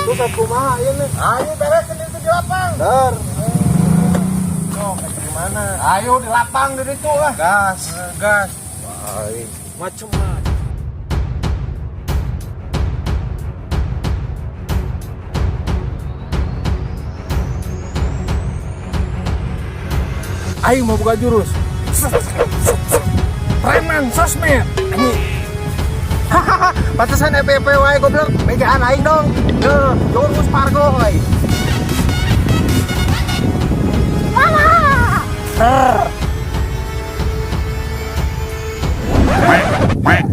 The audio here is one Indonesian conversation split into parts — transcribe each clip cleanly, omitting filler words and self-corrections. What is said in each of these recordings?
Terus aku mah ayo nih. Ayo beresin itu di lapang. Dar. Oh, gimana? Ayo di lapang dari itu lah. Gas, gas. Baik. Macam-macam. Ayo mau buka jurus. Preman sosmed. Ini. Hahaha, pantesan EPP wae goblok. Megaan aing dong. Yo, jurus Pargo wae.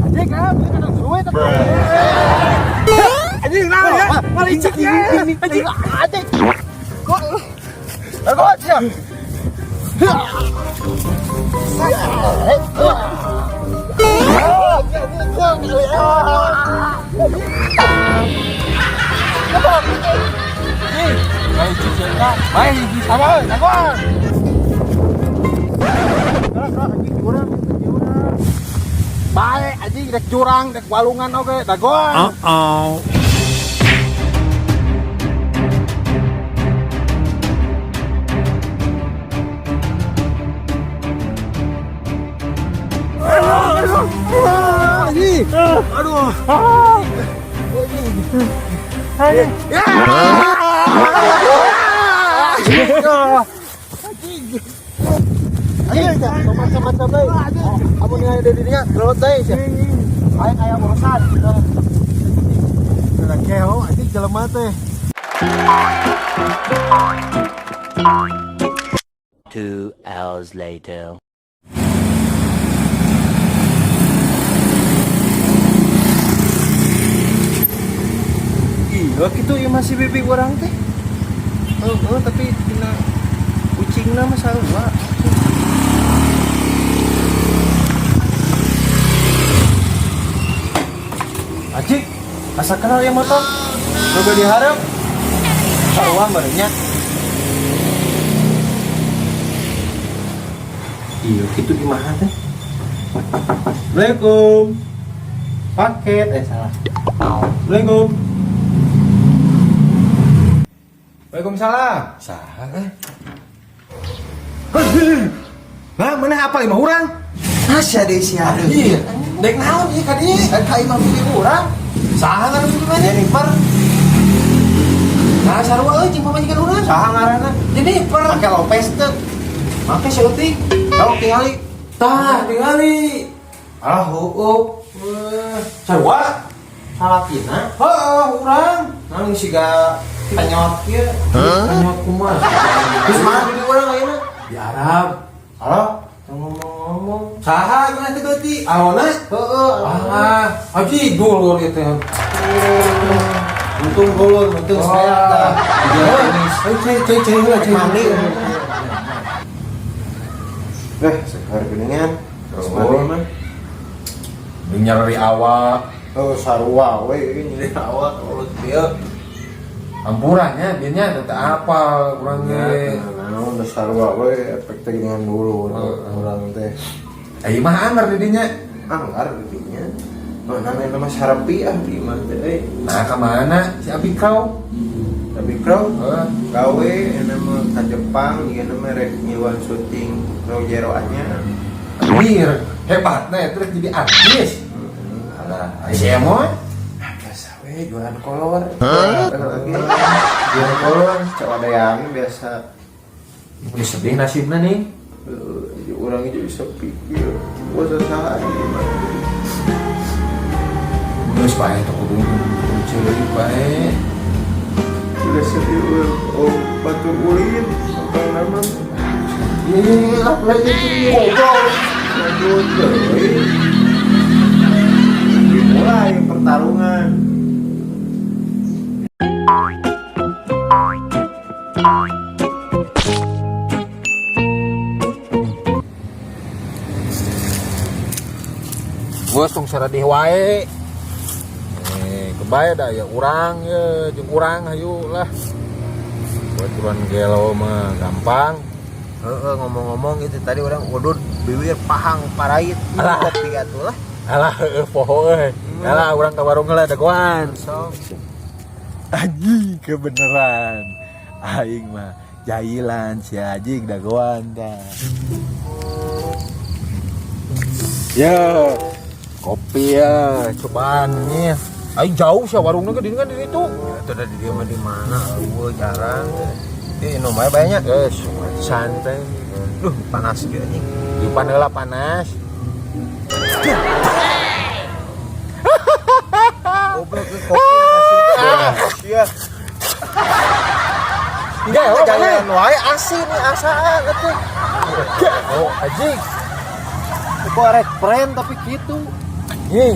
Anjing kan, ada duit apa? Anjing nah ya, malicik ya. Anjing anjing. Kok Aja. baik sama jagoan. Baik anjing dek jurang, dek walungan oke, dagoan. Aduh. Macam-macam deh. Amun yang ada di dinya, lewat deh sih. Kayak urusan. Udah keo anjing jelema teh. 2 hours later. Iya gitu ya masih bibi orang teh. Oh, tapi kena kucingna mah sarua. Acik, asa kenal ya motor? Coba diharap. Sarua barengnya. Iya gitu gimana teh? Assalamualaikum. Paket salah. Assalamualaikum. Waalaikumsalam. Salah. Nah, mana apa lima orang? Asya deh sih ada. Iya. Dek naon ieu ka dieu? Ka imam pilih orang. Saha ngaran itu mah? Jennifer. Nah, sarua euy jeung pamajikan urang. Saha ngaranna? Jennifer. Make Lopez teh. Make Syuting. Kalau tingali. Tah, tingali. Alah heueup. Sarua. Salakina. Heeh, urang. Nang siga penyot kieu. Penyot kumaha? Terus mana pilih orang ayeuna? Di Arab. Halo? Ngomong-ngomong. Saha gimana teh beuti? Awalna? Heeh. Aji dulur ieu teh. Untung dulur, untung saya tah. Cai heula cai Mandi. Sekar geningan. Oh, mah. Nyari awak. Oh, sarua we ini awak urut dia. Ampurannya dianya teh apa urangnya. Naon da sarua we efek teh geningan dulu urang teh. Ai mah anggar di dinya. Anggar dinya. Oh, namanya nama Sarapi di mah teh. Nah, ka mana si Abi kau? Tapi kau Heeh. gawe nama ka Jepang dia nama rek nyiwan syuting Rojero-nya. Wir, hebatnya terus jadi artis. Alah, si Emon Biasa we jualan kolor. jual kolor. Cawadayang biasa. Ini sedih nasibnya nih. Orang itu bisa pikir gua sasaran gimana. Geus pae teh kudu ceulik pae. Udah sedih batu ulin apa nama? Iya, lagi ngobrol. Dimulai pertarungan. Gua tong saradih wae. Kebaya dah ya urang ya jeung urang hayu lah. Buat turun gelo mah gampang. Ngomong-ngomong itu tadi orang udud bibir pahang parait kopi atuh lah. Alah poho euy. Alah urang ka warung heula dagoan. So Anjing kebeneran. Aing mah jailan si anjing dagoan dah. Ya, kopi ya, cobaan nih. Aing jauh sih warungnya ke dini kan di situ. Itu udah di dia mah di mana? Gua jarang. Ini nomornya banyak. Santai. Duh, panas gitu anjing. Di panela panas. Goblok ke kopi ngasih. Iya. Enggak, Jangan wae asin nih asaan atuh. Oh, anjing. Gua rek brand tapi gitu. Nih.